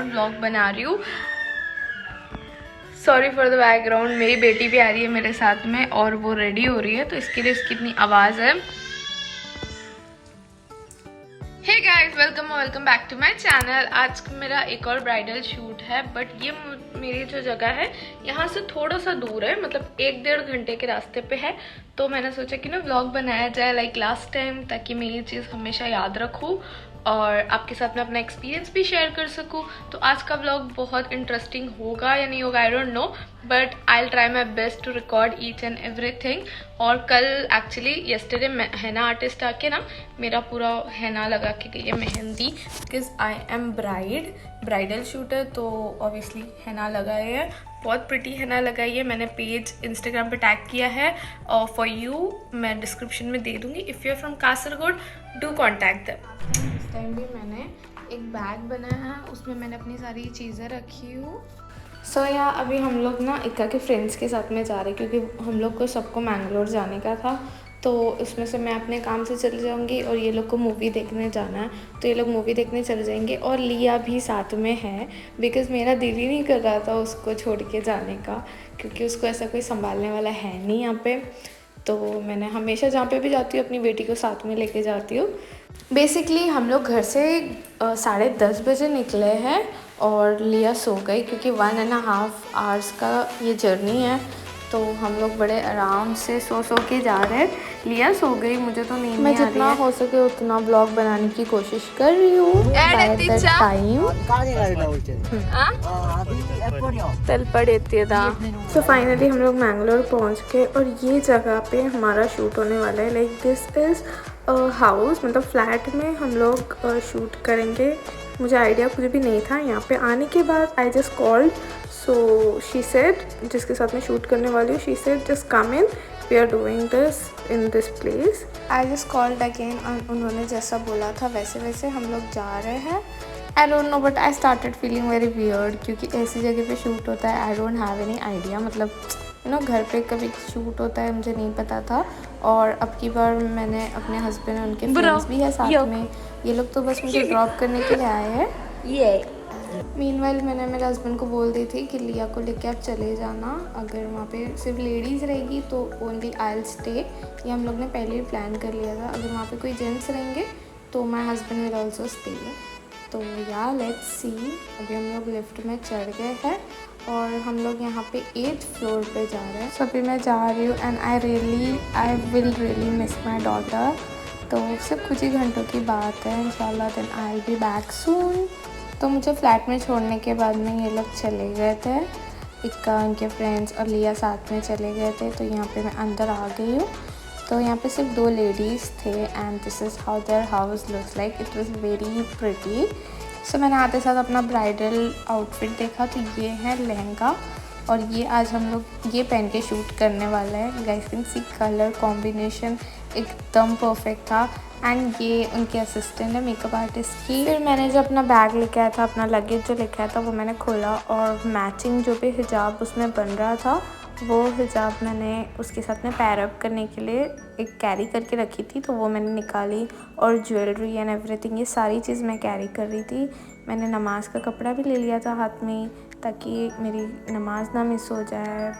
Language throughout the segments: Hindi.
व्लॉग बना रही हूँ। सॉरी फॉर द बैकग्राउंड, मेरी बेटी भी आ रही है मेरे साथ में और वो रेडी हो रही है, तो इसके लिए इसकी इतनी आवाज़ है। Hey guys, welcome back to my channel. आज मेरा एक और ब्राइडल शूट है, बट ये मेरी जो जगह है यहाँ से थोड़ा सा दूर है, मतलब 1-1.5 घंटे के रास्ते पे है। तो मैंने सोचा कि ना व्लॉग बनाया जाए लाइक लास्ट टाइम, ताकि मैं ये चीज़ हमेशा याद रखूँ और आपके साथ में अपना एक्सपीरियंस भी शेयर कर सकूँ। तो आज का व्लॉग बहुत इंटरेस्टिंग होगा या नहीं होगा, I don't know, but I will try my best to record each and everything. और कल एक्चुअली येस्टरडे हैना आर्टिस्ट आके ना मेरा पूरा हैना लगा के गई है, mehndi, because I am bridal shoot है, तो ऑब्वियसली हैना लगाए है। बहुत प्रिटी हैना लगाई है। मैंने पेज इंस्टाग्राम पे टैग किया है और फॉर यू मैं डिस्क्रिप्शन में दे दूँगी। If you are from Kasaragod do contact them. इस टाइम भी मैंने एक बैग बनाया है, उसमें मैंने अपनी सारी चीज़ें रखी हूँ। सो यार अभी हम लोग ना इक्का के फ्रेंड्स के साथ में जा रहे हैं, क्योंकि हम लोग को सबको मैंगलोर जाने का था। तो इसमें से मैं अपने काम से चली जाऊंगी और ये लोग को मूवी देखने जाना है, तो ये लोग मूवी देखने चले जाएंगे। और लिया भी साथ में है, बिकॉज़ मेरा दिल ही नहीं कर रहा था उसको छोड़ के जाने का, क्योंकि उसको ऐसा कोई संभालने वाला है नहीं यहाँ पे। तो मैंने हमेशा जहाँ पे भी जाती हूँ अपनी बेटी को साथ में लेके जाती हूँ। बेसिकली हम लोग घर से 10:30 बजे निकले हैं और लिया सो गई, क्योंकि 1.5 आवर्स का ये जर्नी है। तो हम लोग बड़े आराम से सो के जा रहे हैं। लिया सो गई, मुझे तो नींद नहीं आ रही है। मैं जितना हो सके उतना ब्लॉग बनाने की कोशिश कर रही हूँ बाय द टाइम। तो फाइनली हम लोग मैंगलोर पहुँच गए और ये जगह पे हमारा शूट होने वाला है। लाइक दिस इज़ हाउस, मतलब फ्लैट में हम लोग शूट करेंगे। मुझे आइडिया कुछ भी नहीं था। यहाँ पे आने के बाद I just called, so she said, जिसके साथ मैं शूट करने वाली हूँ, she said just come in, we are doing this in this place. I just called again और उन्होंने जैसा बोला था वैसे हम लोग जा रहे हैं। आई don't know, but I started feeling very weird, क्योंकि ऐसी जगह पे शूट होता है। I don't have any idea, मतलब यू नो घर पे कभी शूट होता है मुझे नहीं पता था। और अब की बार मैंने अपने हस्बैंड और उनके फ्रेंड्स भी है साथ में। ये लोग तो बस मुझे ड्रॉप करने के लिए आए हैं। मीनवाइल मैंने मेरे हस्बैंड को बोल दी थी कि लिया को लेके आप चले जाना, अगर वहाँ पे सिर्फ लेडीज़ रहेगी तो ओनली आई विल स्टे। ये हम लोग ने पहले ही प्लान कर लिया था। अगर वहाँ पे कोई जेंट्स रहेंगे तो my husband will also stay. तो या लेट्स सी। अभी हम लोग लिफ्ट में चढ़ गए हैं और हम लोग यहाँ पे 8th फ्लोर पे जा रहे हैं। सो अभी मैं जा रही हूँ and I will really miss my daughter. तो सिर्फ कुछ ही घंटों की बात है, इंशाल्लाह then I will be back soon. तो मुझे फ्लैट में छोड़ने के बाद में ये लोग चले गए थे, इक्का, उनके फ्रेंड्स और लिया साथ में चले गए थे। तो यहाँ पे मैं अंदर आ गई हूँ। तो यहाँ पे सिर्फ 2 लेडीज़ थे and this is how their house looks like. It was very pretty. So मैंने आते साथ अपना ब्राइडल आउटफिट देखा, तो ये है लहंगा और ये आज हम लोग ये पहन के शूट करने वाले हैं। Guys can C colour combination एकदम परफेक्ट था। एंड ये उनके असिस्टेंट है मेकअप आर्टिस्ट की। फिर मैंने जो अपना बैग लेके आया था, अपना लगेज जो लेके आया था, वो मैंने खोला और मैचिंग जो भी हिजाब उसमें बन रहा था वो हिजाब मैंने उसके साथ में पैर अप करने के लिए एक कैरी करके रखी थी, तो वो मैंने निकाली। और ज्वेलरी एंड एवरीथिंग, ये सारी चीज़ मैं कैरी कर रही थी। मैंने नमाज का कपड़ा भी ले लिया था हाथ में, ताकि मेरी नमाज ना मिस हो जाए।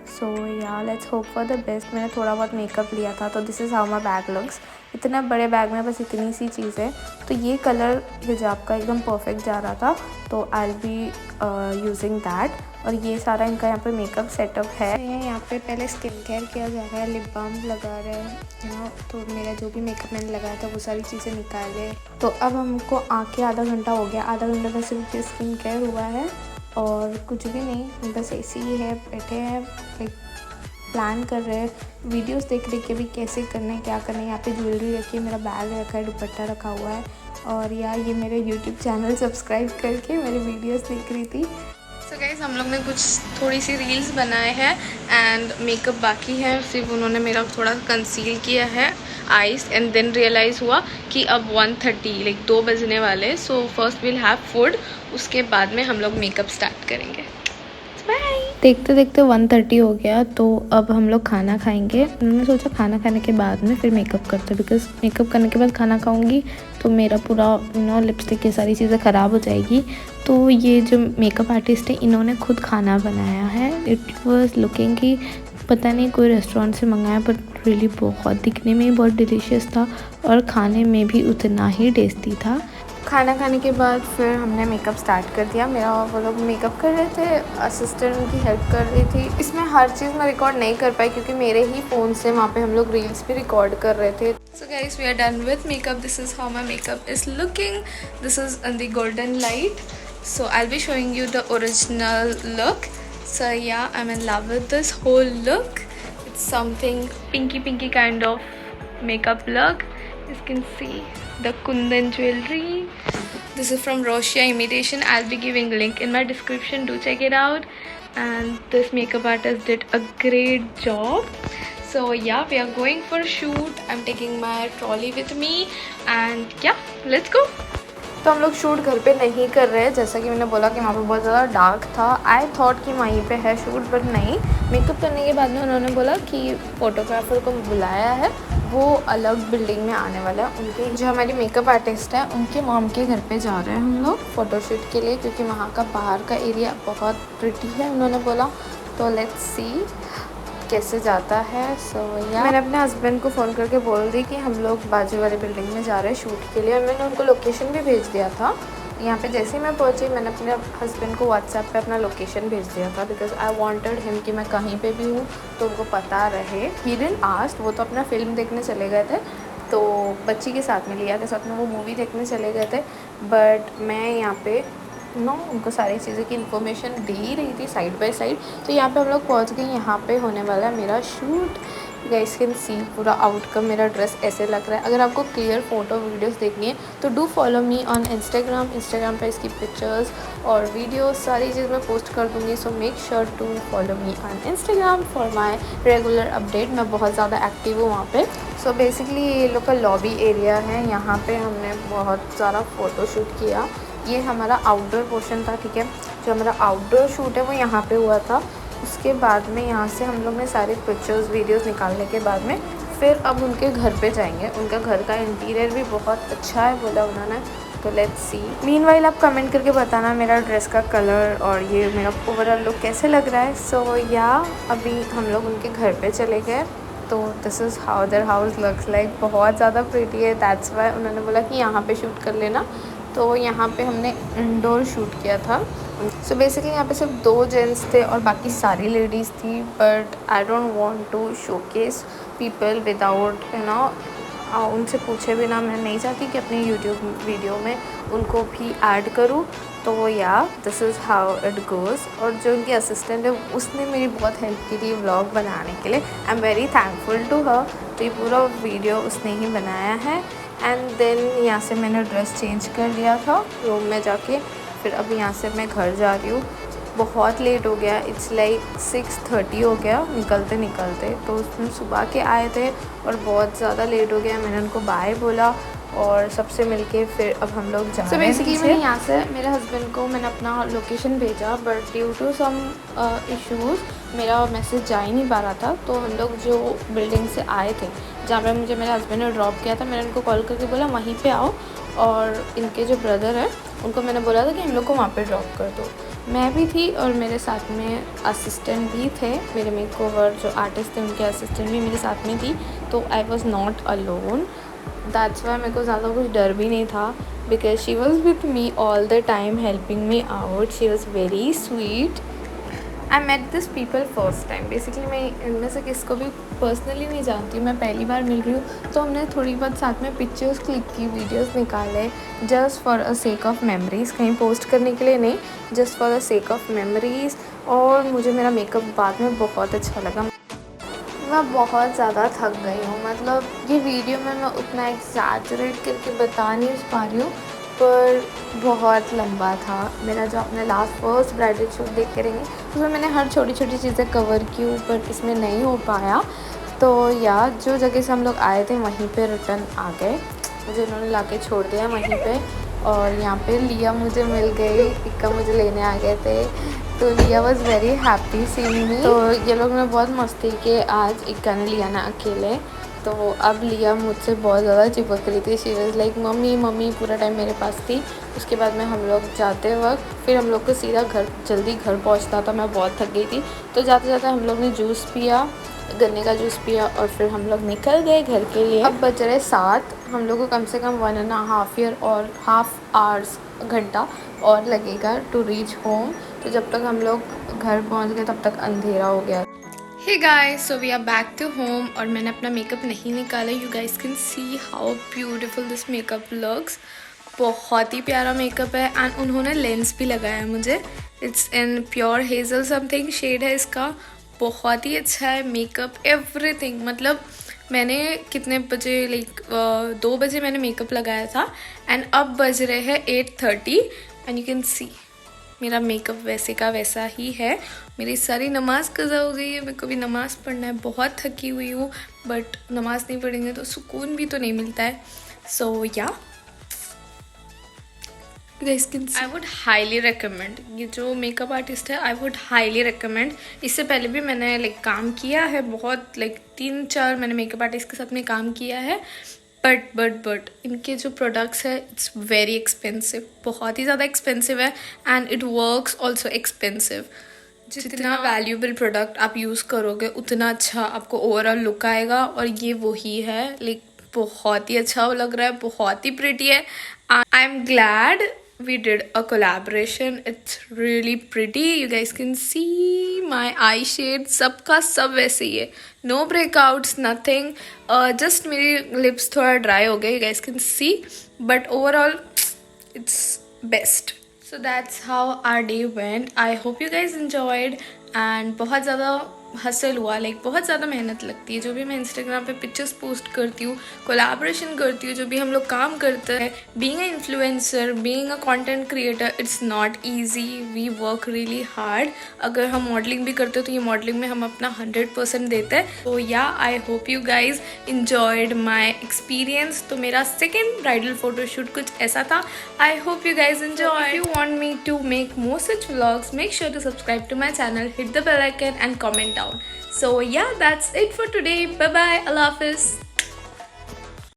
सो या let's hope for the best. मैंने थोड़ा बहुत मेकअप लिया था, तो this is how my bag looks. इतना बड़े बैग में बस इतनी सी चीज़ है। तो ये कलर हिजाब का एकदम परफेक्ट जा रहा था, तो आई विल बी यूजिंग दैट। और ये सारा इनका यहाँ पे मेकअप सेटअप है। यहाँ पे पहले स्किन केयर किया जा रहा है, लिप बाम लगा रहे हैं, तो मेरा जो भी मेकअप मैंने लगाया था वो सारी चीज़ें निकाले। तो अब हमको आके आधा घंटा हो गया। आधा घंटे में सिर्फ स्किन केयर हुआ है और कुछ भी नहीं, बस ऐसे ही है, बैठे हैं, लाइक प्लान कर रहे हैं, वीडियोस देख रहे कि अभी कैसे करना है, क्या करना है। यहाँ पे ज्वेलरी रखी है, मेरा बैग रखा है, दुपट्टा रखा हुआ है। और यार ये मेरे यूट्यूब चैनल सब्सक्राइब करके मेरे वीडियोस देख रही थी। सो गाइस हम लोग ने थोड़ी सी रील्स बनाए हैं एंड मेकअप बाकी है। सिर्फ उन्होंने मेरा थोड़ा कंसील किया है आइज, एंड देन रियलाइज़ हुआ कि अब 1:30 लाइक 2 बजने वाले। So first will have food, उसके बाद में हम लोग मेकअप स्टार्ट करेंगे। बाय। देखते देखते 1:30 हो गया, तो अब हम लोग खाना खाएंगे। मैंने सोचा खाना खाने के बाद में फिर मेकअप करते, बिकॉज मेकअप करने के बाद खाना खाऊंगी तो मेरा पूरा लिपस्टिक ये सारी चीज़ें ख़राब हो जाएगी। तो ये जो मेकअप आर्टिस्ट है इन्होंने खुद खाना बनाया है। इट वॉज लुकिंग कि पता नहीं कोई रेस्टोरेंट से मंगाया, बट रियली बहुत दिखने में ही बहुत डिलीशियस था और खाने में भी उतना ही टेस्टी था। खाना खाने के बाद फिर हमने मेकअप स्टार्ट कर दिया। मेरा वो लोग मेकअप कर रहे थे, असिस्टेंट उनकी हेल्प कर रही थी। इसमें हर चीज़ मैं रिकॉर्ड नहीं कर पाई क्योंकि मेरे ही फ़ोन से वहाँ पे हम लोग रील्स भी रिकॉर्ड कर रहे थे। So guys, we are done with makeup. This is how my makeup is looking. This is in the golden light, so I will be showing you the original look. So yeah, I'm in love with this whole look. It's something pinky kind of makeup look. You can see the Kundan jewelry. This is from Roshia Imitation. I'll be giving link in my description. Do check it out. And this makeup artist did a great job. So yeah, we are going for a shoot. I'm taking my trolley with me. And yeah, let's go. तो हम लोग शूट घर पे नहीं कर रहे हैं, जैसा कि मैंने बोला कि वहाँ पे बहुत ज़्यादा डार्क था। आई थॉट कि वहीं पे है शूट, बट नहीं। मेकअप करने के बाद में उन्होंने बोला कि फ़ोटोग्राफ़र को बुलाया है, वो अलग बिल्डिंग में आने वाला है। उनके जो हमारी मेकअप आर्टिस्ट है उनके मॉम के घर पे जा रहे हैं हम लोग फ़ोटोशूट के लिए, क्योंकि वहाँ का बाहर का एरिया बहुत प्रिटी है उन्होंने बोला। तो लेट्स सी कैसे जाता है। सो या मैंने अपने हस्बैंड को फ़ोन करके बोल दी कि हम लोग बाजू वाली बिल्डिंग में जा रहे हैं शूट के लिए, और मैंने उनको लोकेशन भी भेज दिया था। यहाँ पे जैसे ही मैं पहुँची मैंने अपने हस्बैंड को व्हाट्सएप पे अपना लोकेशन भेज दिया था, बिकॉज आई वांटेड हिम कि मैं कहीं पे भी हूँ तो उनको पता रहे। ही डिडंट आस्क, वो तो अपना फ़िल्म देखने चले गए थे, तो बच्ची के साथ में लिया के साथ में वो मूवी देखने चले गए थे। बट मैं यहाँ पे उनको सारी चीज़ों की इन्फॉर्मेशन दे ही रही थी साइड बाय साइड। तो यहाँ पे हम लोग पहुँच गए, यहाँ पे होने वाला है मेरा शूट। गाइस कैन सी पूरा आउटकम, मेरा ड्रेस ऐसे लग रहा है। अगर आपको क्लियर फ़ोटो वीडियोस देखनी है तो do follow me on Instagram पे इसकी पिक्चर्स और वीडियोस सारी चीज़ मैं पोस्ट कर दूँगी। So make sure to follow me on Instagram for my regular update. मैं बहुत ज़्यादा एक्टिव हूँ वहाँ पे। सो बेसिकली ये लोग का लॉबी एरिया है, यहाँ पे हमने बहुत सारा फ़ोटो शूट किया। ये हमारा आउटडोर पोर्शन था, ठीक है। जो हमारा आउटडोर शूट है वो यहाँ पे हुआ था। उसके बाद में यहाँ से हम लोग ने सारे पिक्चर्स वीडियोस निकालने के बाद में फिर अब उनके घर पे जाएंगे। उनका घर का इंटीरियर भी बहुत अच्छा है बोला उन्होंने, तो लेट्स सी। मीनवाइल आप कमेंट करके बताना मेरा ड्रेस का कलर और ये मेरा ओवरऑल लुक कैसे लग रहा है। सो या अभी हम लोग उनके घर पे चले गए, तो this is how their house looks like. बहुत ज़्यादा प्रिटी है, दैट्स वाई उन्होंने बोला कि यहाँ पे शूट कर लेना। तो यहाँ पे हमने इंडोर शूट किया था। सो बेसिकली यहाँ पे सिर्फ 2 जेंट्स थे और बाकी सारी लेडीज़ थी, but I don't want to showcase people without उनसे पूछे बिना। मैं नहीं चाहती कि अपनी यूट्यूब वीडियो में उनको भी ऐड करूँ। तो या this is how it goes. और जो उनकी असिस्टेंट है उसने मेरी बहुत हेल्प की थी व्लॉग बनाने के लिए। I am very thankful to her. तो ये पूरा वीडियो उसने ही बनाया है। एंड देन यहाँ से मैंने ड्रेस चेंज कर लिया था रूम में जाके। फिर अब यहाँ से मैं घर जा रही हूँ। बहुत लेट हो गया, इट्स लाइक 6:30 हो गया निकलते निकलते। तो उसमें सुबह के आए थे और बहुत ज़्यादा लेट हो गया। मैंने उनको बाय बोला और सबसे मिलके फिर अब हम लोग जा रहे हैं। बेसिकली मैंने यहाँ से मेरे हस्बैंड को मैंने अपना लोकेशन भेजा, but due to some issues मेरा मैसेज जा ही नहीं पा रहा था। तो हम लोग जो बिल्डिंग से आए थे जहाँ पर मुझे मेरे हस्बैंड ने ड्रॉप किया था, मैंने उनको कॉल करके बोला वहीं पे आओ, और इनके जो ब्रदर है उनको मैंने बोला था कि हम लोग को वहाँ पे ड्रॉप कर दो। मैं भी थी और मेरे साथ में असिस्टेंट भी थे, मेरे मेकओवर जो आर्टिस्ट थे उनके असिस्टेंट भी मेरे साथ में थी। तो I was not alone, that's why मेरे को ज़्यादा कुछ डर भी नहीं था, because she was with me all the time helping me out. She was very sweet. I met this people first time. Basically मैं इनमें से किसको भी पर्सनली नहीं जानती हूँ, मैं पहली बार मिल रही हूँ। तो हमने थोड़ी बहुत साथ में पिक्चर्स क्लिक की, वीडियोस निकाले, just for a sake of memories, कहीं पोस्ट करने के लिए नहीं, just for a sake of memories. और मुझे मेरा मेकअप बाद में बहुत अच्छा लगा। मैं बहुत ज़्यादा थक गई हूँ, मतलब ये वीडियो में मैं उतना एक्सैजरेट करके बता नहीं पा रही हूँ, पर बहुत लंबा था मेरा। जो आपने लास्ट फर्स्ट ब्राइडल शूट देख के रहेंगे उसमें मैंने हर छोटी छोटी चीज़ें कवर की, पर इसमें नहीं हो पाया। तो या जो जगह से हम लोग आए थे वहीं पे रिटर्न आ गए, मुझे उन्होंने लाके छोड़ दिया वहीं पे। और यहाँ पे लिया मुझे मिल गई, इक्का मुझे लेने आ गए थे, तो लिया वॉज वेरी हैप्पी सीइंग मी। तो ये लोग ने बहुत मस्ती की आज, इक्का ने लिया ना अकेले, तो अब लिया मुझसे बहुत ज़्यादा चिपक रही थी। She was like mummy mummy, पूरा टाइम मेरे पास थी। उसके बाद में हम लोग जाते वक्त फिर हम लोग को सीधा जल्दी घर पहुंचना था, मैं बहुत थक गई थी। तो जाते जाते हम लोग ने जूस पिया, गन्ने का जूस पिया, और फिर हम लोग निकल गए घर के लिए। अब बज रहे 7, हम लोग को कम से कम 1.5 ईयर और हाफ आवर्स घंटा और लगेगा टू रीच होम। तो जब तक हम लोग घर पहुंच गए तब तक अंधेरा हो गया। Hey guys, so we are back to home और मैंने अपना मेकअप नहीं निकाला। You guys can see how beautiful this makeup looks. बहुत ही प्यारा मेकअप है एंड उन्होंने लेंस भी लगाया है मुझे। It's in pure hazel something shade है इसका। बहुत ही अच्छा है मेकअप, एवरीथिंग। मतलब मैंने कितने बजे, लाइक 2 बजे मैंने मेकअप लगाया था एंड अब बज रहे हैं 8:30 एंड यू कैन सी मेरा मेकअप वैसे का वैसा ही है। मेरी सारी नमाज़ कज़ा हो गई है, मेरे को भी नमाज़ पढ़ना है। बहुत थकी हुई हूँ, बट नमाज़ नहीं पढ़ेंगे तो सुकून भी तो नहीं मिलता है। सो या आई वुड हाईली रिकमेंड, ये जो मेकअप आर्टिस्ट है, आई वुड हाईली रिकमेंड। इससे पहले भी मैंने लाइक काम किया है बहुत, लाइक 3-4 मैंने मेकअप आर्टिस्ट के साथ में काम किया है। बट इनके जो प्रोडक्ट्स है इट्स वेरी एक्सपेंसिव, बहुत ही ज़्यादा एक्सपेंसिव है and it works also expensive. जितना वैल्यूबल प्रोडक्ट आप यूज़ करोगे उतना अच्छा आपको ओवरऑल लुक आएगा, और ये वही है। लाइक बहुत ही अच्छा लग रहा है, बहुत ही प्रिटी है। I am glad we did a collaboration. It's really pretty. You guys can see my eye shade, सबका सब वैसे ही है, no breakouts, nothing. Just मेरी lips थोड़ा dry हो गए, you guys can see, but overall it's best. So that's how our day went. I hope you guys enjoyed and बहुत ज़्यादा हसल हुआ। लाइक बहुत ज़्यादा मेहनत लगती है। जो भी मैं इंस्टाग्राम पे पिक्चर्स पोस्ट करती हूँ, कोलैबोरेशन करती हूँ, जो भी हम लोग काम करते हैं, being a influencer, being a content creator, it's not easy. We work really hard. अगर हम मॉडलिंग भी करते हो तो ये मॉडलिंग में हम अपना 100% देते हैं। तो या I hope you guys enjoyed my experience. तो मेरा सेकेंड ब्राइडल फोटोशूट कुछ ऐसा था। I hope you guys enjoy. If you want me to make more such vlogs, make sure to subscribe to my channel, hit the bell icon and comment down. So yeah, that's it for today. Bye bye. Allah Hafiz.